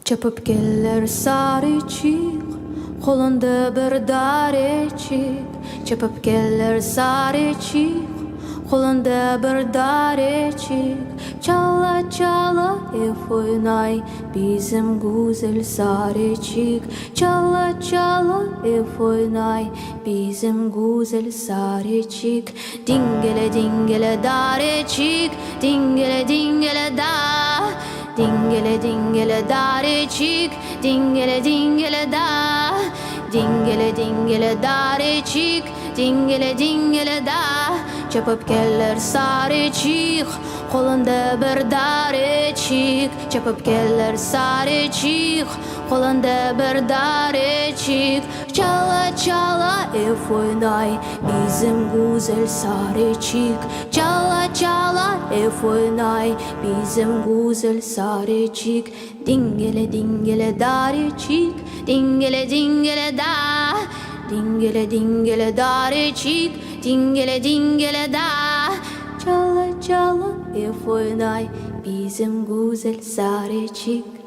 Çapıp gelir sarıcık, kolunda bir darecik. Çapıp gelir sarıcık, kolunda bir darecik. Çala çala oynay bizim güzel sarıcık. Çala çala oynay bizim güzel sarıcık. Dingele dingele darecik, dingele dingele da. Dingele dingele darecik, dingele dingele da. Dingele dingele darecik, dingele dingele da. Çapıp gelir sarıcık, kolunda bir darecik. Çapıp gelir sarıcık, kolunda bir darecik. Çala çala oynay bizim güzel sarıcık. Çala çala oynay bizim güzel sarıcık. Dingele dingele darecik, dingele dingele da. Dingele dingele darecik, dingele dingele da. Çala çala oynay bizim güzel sarıcık.